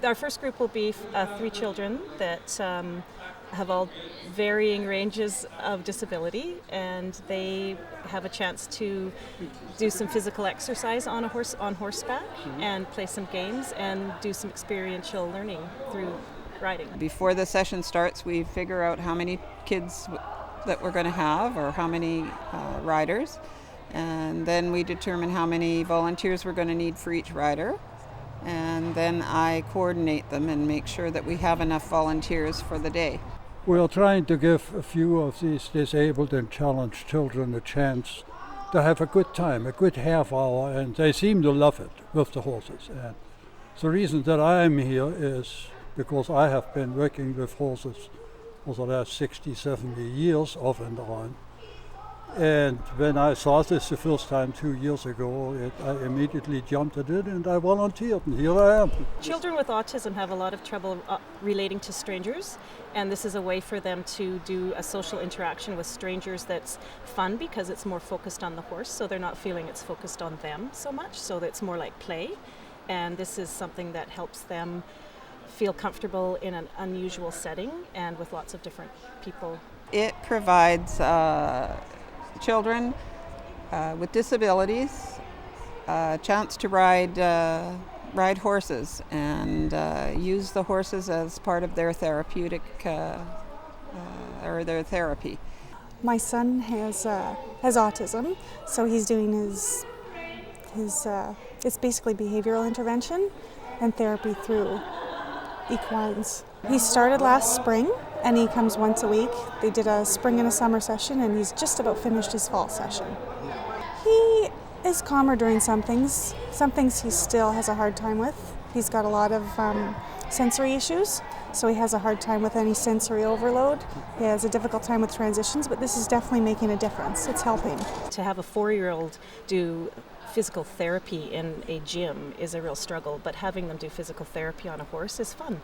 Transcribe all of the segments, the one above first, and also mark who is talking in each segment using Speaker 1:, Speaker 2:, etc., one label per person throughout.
Speaker 1: Our first group will be 3 children that have all varying ranges of disability, and they have a chance to do some physical exercise on horseback, and play some games and do some experiential learning through riding.
Speaker 2: Before the session starts, we figure out how many kids that we're going to have, or how many riders, and then we determine how many volunteers we're going to need for each rider. And then I coordinate them and make sure that we have enough volunteers for the day.
Speaker 3: We're trying to give a few of these disabled and challenged children a chance to have a good time, a good half hour, and they seem to love it with the horses. And the reason that I'm here is because I have been working with horses for the last 60, 70 years off and on. And when I saw this the first time 2 years ago, I immediately jumped at it and I volunteered, and here I am.
Speaker 1: Children with autism have a lot of trouble relating to strangers, and this is a way for them to do a social interaction with strangers that's fun because it's more focused on the horse, so they're not feeling it's focused on them so much, so it's more like play. And this is something that helps them feel comfortable in an unusual setting and with lots of different people.
Speaker 2: It provides children with disabilities a chance to ride horses and use the horses as part of their therapeutic or their therapy.
Speaker 4: My son has autism, so he's doing his it's basically behavioral intervention and therapy through equines. He started last spring, and he comes once a week. They did a spring and a summer session, and he's just about finished his fall session. He is calmer during some things. Some things he still has a hard time with. He's got a lot of sensory issues, so he has a hard time with any sensory overload. He has a difficult time with transitions, but this is definitely making a difference. It's helping.
Speaker 1: To have a 4-year-old do physical therapy in a gym is a real struggle, but having them do physical therapy on a horse is fun.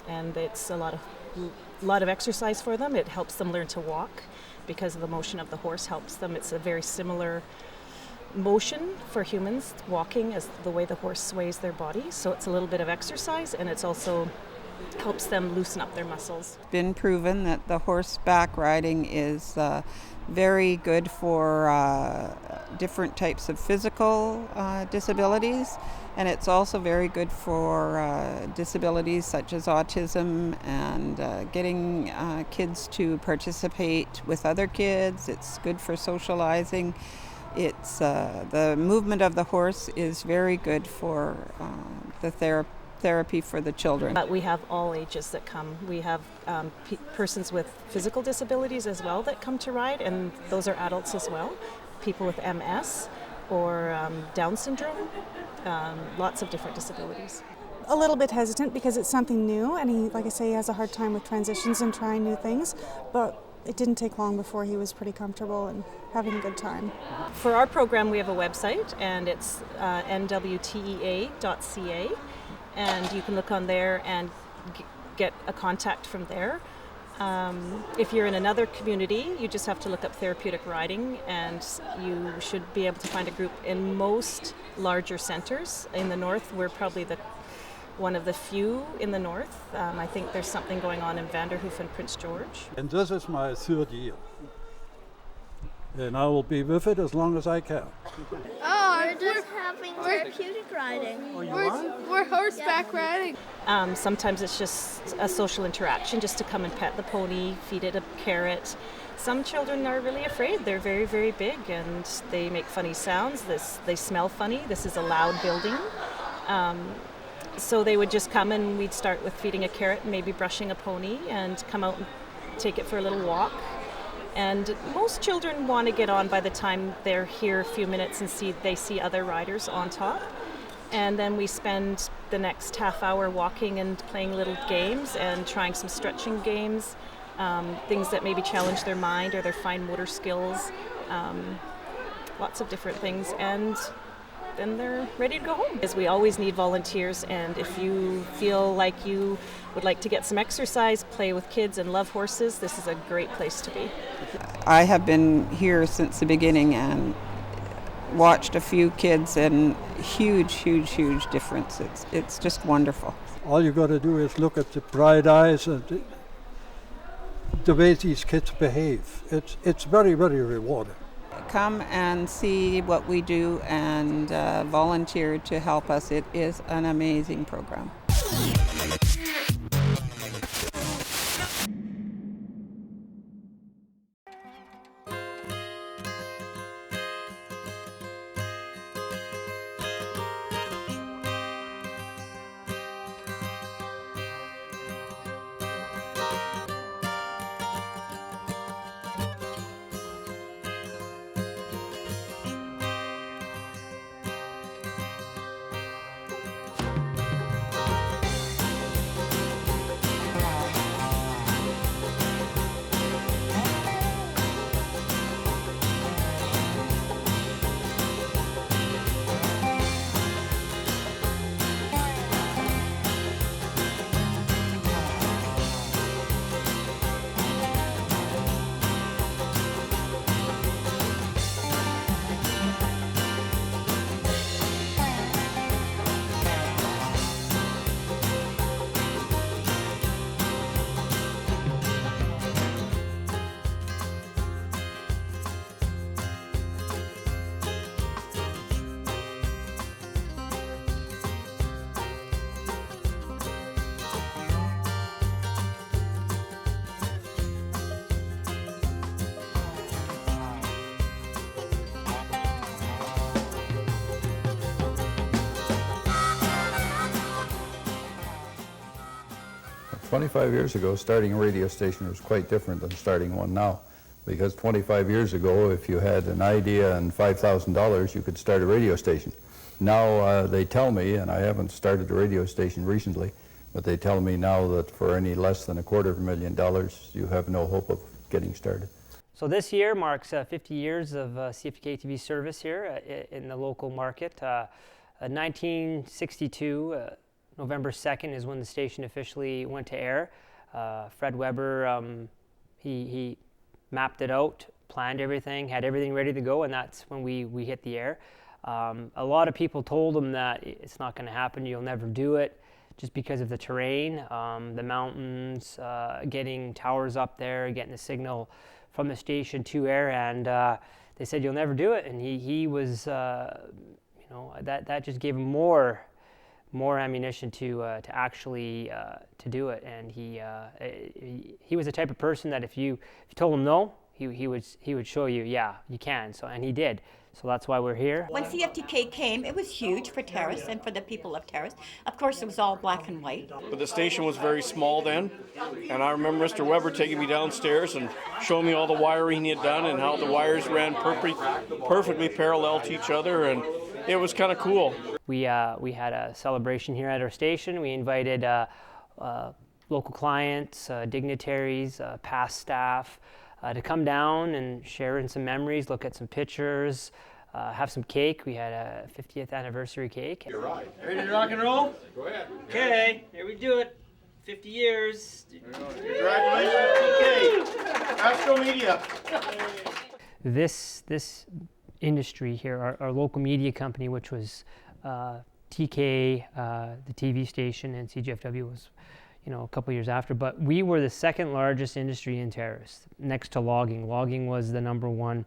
Speaker 1: And it's a lot of exercise for them. It helps them learn to walk because of the motion of the horse helps them. It's a very similar motion for humans walking as the way the horse sways their body. So it's a little bit of exercise, and it's also helps them loosen up their muscles.
Speaker 2: It's been proven that the horseback riding is very good for different types of physical disabilities, and it's also very good for disabilities such as autism and getting kids to participate with other kids. It's good for socializing. It's the movement of the horse is very good for the therapy for the children.
Speaker 1: But we have all ages that come. We have persons with physical disabilities as well that come to ride, and those are adults as well. People with MS or Down syndrome, lots of different disabilities.
Speaker 4: A little bit hesitant because it's something new, and he, like I say, he has a hard time with transitions and trying new things, but it didn't take long before he was pretty comfortable and having a good time.
Speaker 1: For our program, we have a website, and it's nwtea.ca. And you can look on there and get a contact from there. If you're in another community, you just have to look up Therapeutic Riding, and you should be able to find a group in most larger centers. In the north, we're probably one of the few in the north. I think there's something going on in Vanderhoof and Prince George.
Speaker 3: And this is my 3rd year. And I will be with it as long as I can.
Speaker 5: We're just having therapeutic riding.
Speaker 6: We're horseback riding.
Speaker 1: Sometimes it's just a social interaction, just to come and pet the pony, feed it a carrot. Some children are really afraid. They're very, very big, and they make funny sounds. They smell funny. This is a loud building. So they would just come, and we'd start with feeding a carrot and maybe brushing a pony, and come out and take it for a little walk. And most children want to get on by the time they're here a few minutes and they see other riders on top. And then we spend the next half hour walking and playing little games and trying some stretching games, things that maybe challenge their mind or their fine motor skills, lots of different things. And then they're ready to go home. Because we always need volunteers, and if you feel like you would like to get some exercise, play with kids, and love horses, this is a great place to be.
Speaker 2: I have been here since the beginning and watched a few kids, and huge difference. It's just wonderful.
Speaker 3: all you got to do is look at the bright eyes and the way these kids behave. It's very, very rewarding.
Speaker 2: Come and see what we do and volunteer to help us. It is an amazing program.
Speaker 7: "25 years ago, starting a radio station was quite different than starting one now, because 25 years ago, if you had an idea and $5,000, you could start a radio station. Now they tell me, and I haven't started a radio station recently, but they tell me now that for any less than $250,000, you have no hope of getting started."
Speaker 8: So this year marks 50 years of CFTK-TV service here in the local market. 1962, November 2nd is when the station officially went to air. Fred Weber, he mapped it out, planned everything, had everything ready to go, and that's when we hit the air. A lot of people told him that it's not going to happen, you'll never do it, just because of the terrain, the mountains, getting towers up there, getting the signal from the station to air, and they said you'll never do it, and he was, you know, that just gave him more ammunition to actually to do it. And he was the type of person that if you told him no, he would show you, yeah, you can. So, and he did. So that's why we're here.
Speaker 9: When CFTK came, it was huge for Terrace and for the people of Terrace. Of course, it was all black and white.
Speaker 10: But the station was very small then, and I remember Mr. Weber taking me downstairs and showing me all the wiring he had done and how the wires ran perfectly parallel to each other, and it was kind of cool.
Speaker 8: We had a celebration here at our station. We invited local clients, dignitaries, past staff, to come down and share in some memories, look at some pictures, have some cake. We had a 50th anniversary cake.
Speaker 10: You're right.
Speaker 11: Ready to rock and roll?
Speaker 10: Go ahead.
Speaker 11: Okay, here we do it. 50 years.
Speaker 10: Congratulations, TK. Astro Media.
Speaker 8: This industry here, our local media company, which was TK, the TV station, and CGFW was, you know, a couple years after, but we were the second largest industry in Terrace, next to logging. Logging was the #1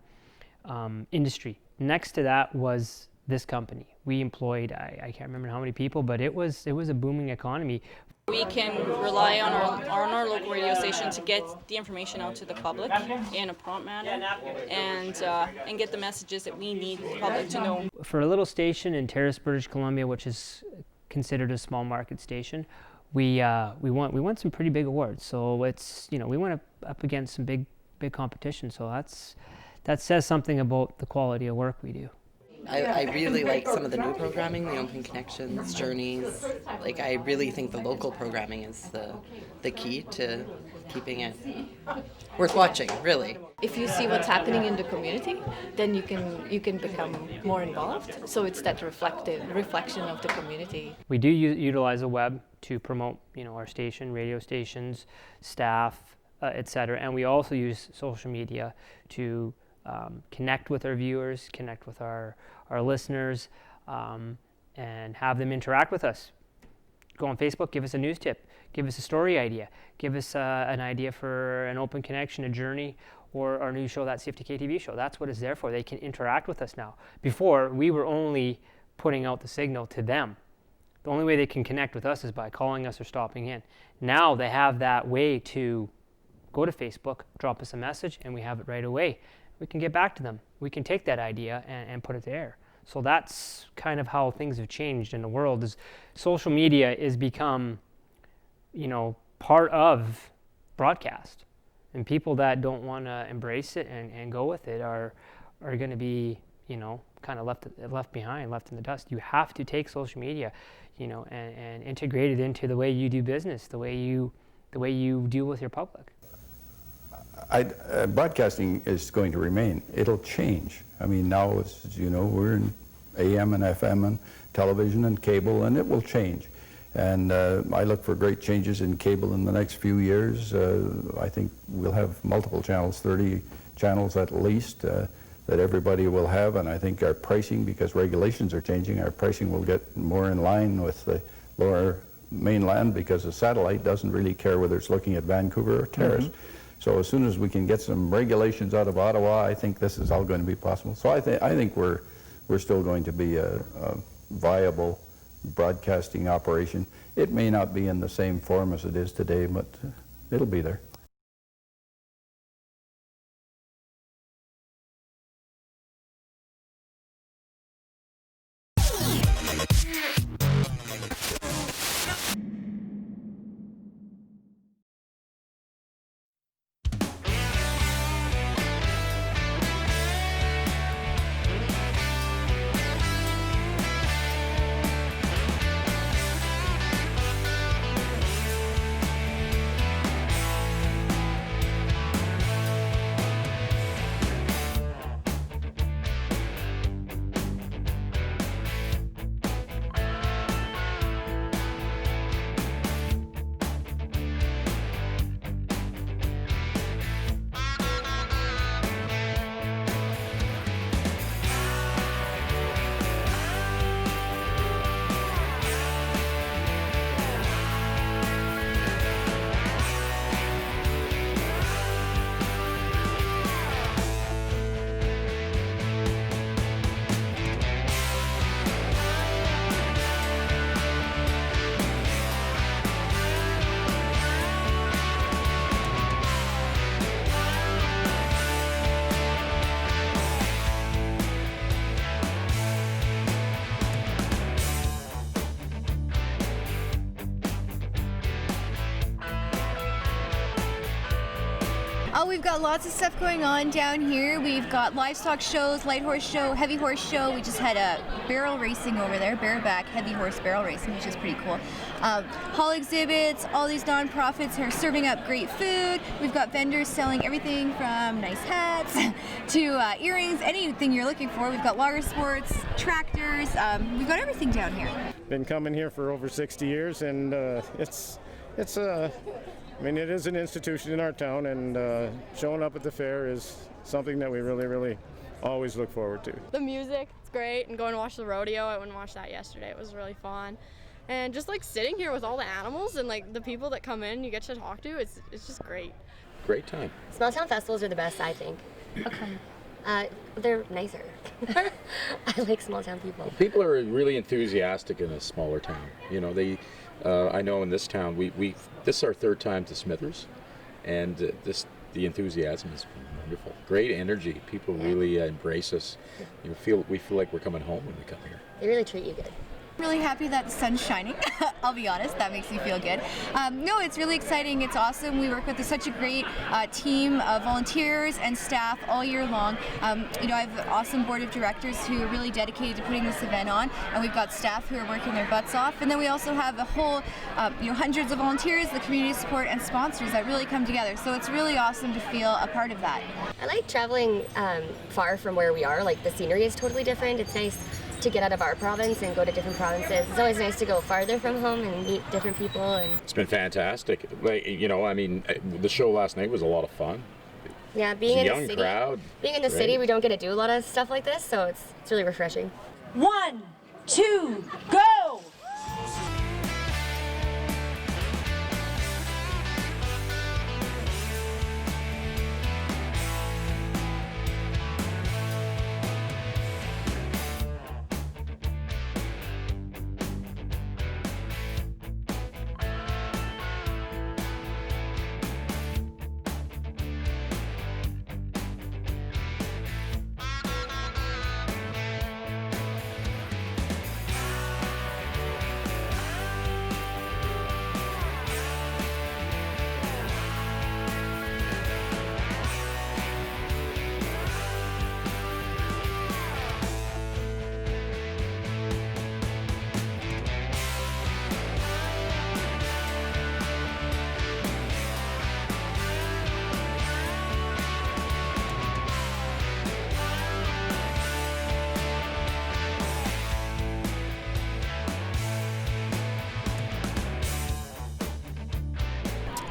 Speaker 8: industry. Next to that was this company. We employed, I can't remember how many people, but it was a booming economy.
Speaker 12: We can rely on our local radio station to get the information out to the public in a prompt manner and get the messages that we need the public to know.
Speaker 8: For a little station in Terrace, British Columbia, which is considered a small market station, we won some pretty big awards. So it's, you know, we went up against some big competition. So that says something about the quality of work we do.
Speaker 13: I really like some of the new programming, the Open Connections, Journeys. Like, I really think the local programming is the key to keeping it worth watching, really.
Speaker 14: If you see what's happening in the community, then you can become more involved. So it's that reflection of the community.
Speaker 8: We do utilize the web to promote, you know, our station, radio stations, staff, etc. And we also use social media to connect with our viewers, connect with our listeners, and have them interact with us. go on Facebook, give us a news tip, give us a story idea, give us an idea for an open connection, a journey, or our new show, that CFTK-TV show. That's what it's there for. They can interact with us now. Before, we were only putting out the signal to them. The only way they can connect with us is by calling us or stopping in. Now they have that way to go to Facebook, drop us a message, and we have it right away. We can get back to them. We can take that idea and put it to air. So that's kind of how things have changed in the world. Is social media is become, part of broadcast. And people that don't want to embrace it and go with it are going to be, kind of left behind, left in the dust. You have to take social media, and integrate it into the way you do business, the way you deal with your public.
Speaker 7: Broadcasting is going to remain. It'll change. I mean, now, as you know, we're in AM and FM and television and cable, and it will change. And I look for great changes in cable in the next few years. I think we'll have multiple channels, 30 channels at least, that everybody will have. And I think our pricing, because regulations are changing, our pricing will get more in line with the lower mainland, because the satellite doesn't really care whether it's looking at Vancouver or Terrace. So as soon as we can get some regulations out of Ottawa, I think this is all going to be possible. So I think we're still going to be a viable broadcasting operation. It may not be in the same form as it is today, but it'll be there.
Speaker 15: Oh, we've got lots of stuff going on down here. We've got livestock shows, light horse show, heavy horse show. We just had a barrel racing over there, bareback heavy horse barrel racing, which is pretty cool. Hall exhibits, all these nonprofits are serving up great food. We've got vendors selling everything from nice hats to earrings, anything you're looking for. We've got water sports, tractors, we've got everything down here.
Speaker 16: Been coming here for over 60 years, and it is an institution in our town, and showing up at the fair is something that we really always look forward to.
Speaker 6: The music, it's great, and going to watch the rodeo. I went and watched that yesterday. It was really fun. And just like sitting here with all the animals and like the people that come in you get to talk to, it's just great.
Speaker 17: Great time.
Speaker 18: Small town festivals are the best, I think.
Speaker 15: How come?
Speaker 18: They're nicer. I like small town people.
Speaker 17: People are really enthusiastic in a smaller town. You know, I know in this town, this is our third time to Smithers, and the enthusiasm is wonderful. Great energy. People really embrace us. We feel like we're coming home when we come here.
Speaker 18: They really treat you good.
Speaker 15: Really happy that the sun's shining. I'll be honest, that makes me feel good. No, it's really exciting. It's awesome. We work with such a great team of volunteers and staff all year long. I have an awesome board of directors who are really dedicated to putting this event on, and we've got staff who are working their butts off. And then we also have a whole, hundreds of volunteers, the community support, and sponsors that really come together. So it's really awesome to feel a part of that.
Speaker 18: I like traveling far from where we are. Like, the scenery is totally different. It's nice to get out of our province and go to different provinces. It's always nice to go farther from home and meet different people. And
Speaker 17: it's been fantastic. The show last night was a lot of fun.
Speaker 18: Yeah, being in the city.
Speaker 17: Crowd.
Speaker 18: Being in the city, we don't get to do a lot of stuff like this, so it's really refreshing.
Speaker 19: 1, 2, go!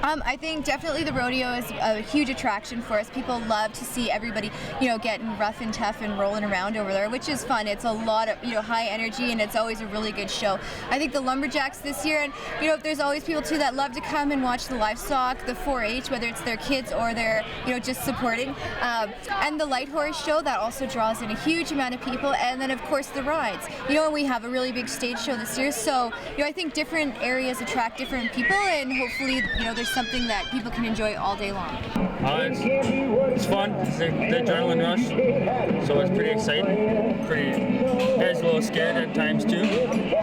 Speaker 15: I think definitely the rodeo is a huge attraction for us. People love to see everybody, getting rough and tough and rolling around over there, which is fun. It's a lot of, high energy, and it's always a really good show. I think the lumberjacks this year, and there's always people too that love to come and watch the livestock, the 4-H, whether it's their kids or they're, just supporting. And the light horse show, that also draws in a huge amount of people. And then of course the rides. We have a really big stage show this year, so I think different areas attract different people, and hopefully there's something that people can enjoy all day long.
Speaker 11: It's fun. It's the adrenaline rush, so it's pretty exciting. It's a little scared at times too,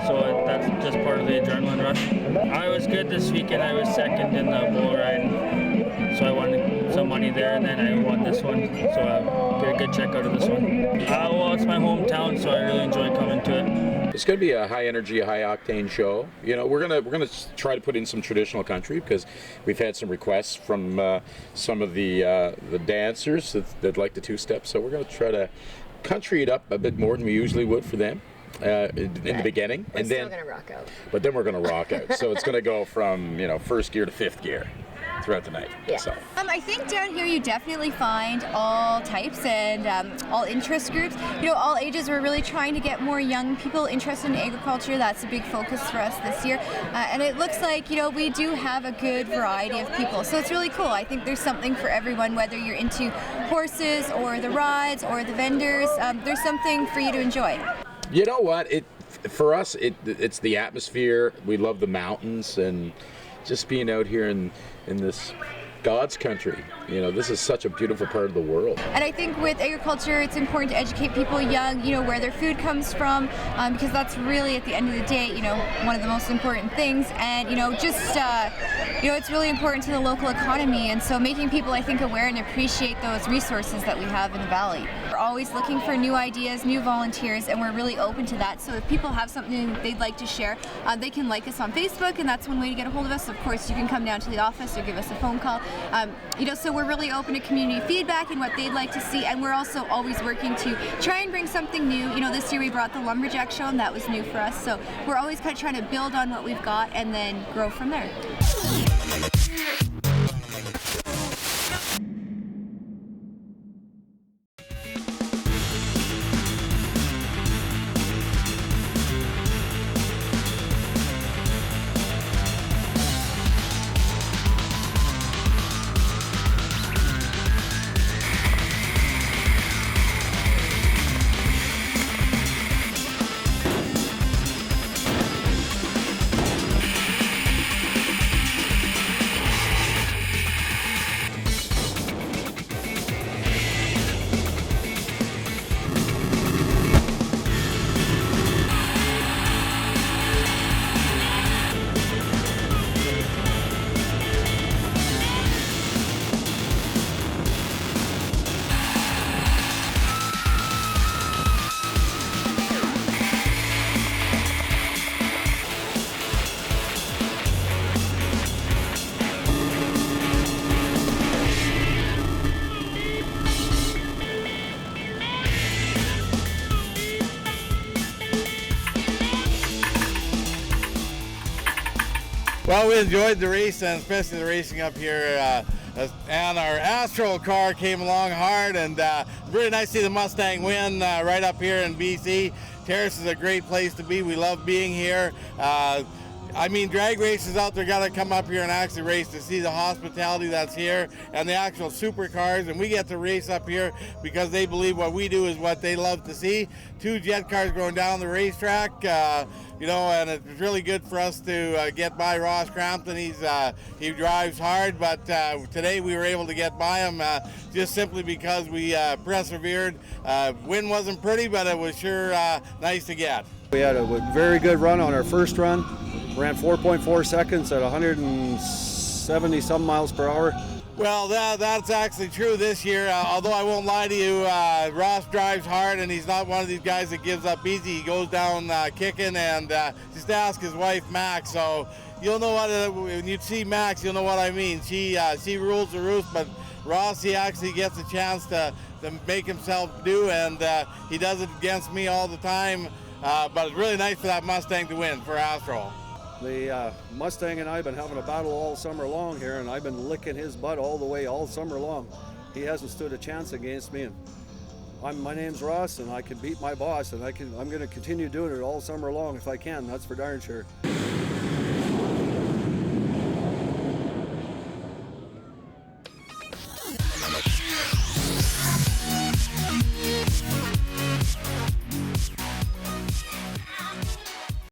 Speaker 11: so that's just part of the adrenaline rush. I was good this weekend. I was second in the bull ride, so I won some money there, and then I won this one, so I get a good check out of this one. Well, it's my hometown, so I really enjoy coming to it.
Speaker 17: It's going to be a high energy, high octane show. We're gonna try to put in some traditional country because we've had some requests from some of the dancers that like the two-step. So we're going to try to country it up a bit more than we usually would for them in the beginning.
Speaker 18: We're still going to rock out.
Speaker 17: But then we're going to rock out. So it's going to go from first gear to fifth gear throughout the night.
Speaker 18: Yeah.
Speaker 17: So.
Speaker 15: I think down here you definitely find all types and all interest groups. All ages. We're really trying to get more young people interested in agriculture. That's a big focus for us this year. And it looks like, we do have a good variety of people. So it's really cool. I think there's something for everyone, whether you're into horses or the rides or the vendors. There's something for you to enjoy.
Speaker 17: You know what? For us, it's the atmosphere. We love the mountains and just being out here in this God's country. This is such a beautiful part of the world.
Speaker 15: And I think with agriculture, it's important to educate people young, where their food comes from, because that's really, at the end of the day, one of the most important things. And, it's really important to the local economy. And so making people, I think, aware and appreciate those resources that we have in the valley. We're always looking for new ideas, new volunteers, and we're really open to that. So if people have something they'd like to share, they can like us on Facebook, and that's one way to get a hold of us. Of course, you can come down to the office or give us a phone call. So we're really open to community feedback and what they'd like to see, and we're also always working to try and bring something new. This year we brought the lumberjack show, and that was new for us. So we're always kind of trying to build on what we've got and then grow from there.
Speaker 19: Well, we enjoyed the race, and especially the racing up here. And our Astro car came along hard, and really nice to see the Mustang win right up here in BC. Terrace is a great place to be. We love being here. Drag races out there got to come up here and actually race to see the hospitality that's here and the actual supercars. And we get to race up here because they believe what we do is what they love to see. 2 jet cars going down the racetrack, and it's really good for us to get by Ross Crampton. He drives hard, but today we were able to get by him just simply because we persevered. Win wasn't pretty, but it was sure nice to get.
Speaker 20: We had a very good run on our first run. Ran 4.4 seconds at 170 some miles per hour.
Speaker 19: Well, that's actually true this year. Although I won't lie to you, Ross drives hard, and he's not one of these guys that gives up easy. He goes down kicking, and just ask his wife Max. So you'll know when you see Max, you'll know what I mean. She rules the roost, but Ross, he actually gets a chance to make himself do, and he does it against me all the time. But it's really nice for that Mustang to win for Astro.
Speaker 20: The Mustang and I have been having a battle all summer long here, and I've been licking his butt all the way all summer long. He hasn't stood a chance against me. And my name's Ross, and I can beat my boss, and I'm going to continue doing it all summer long if I can. That's for darn sure.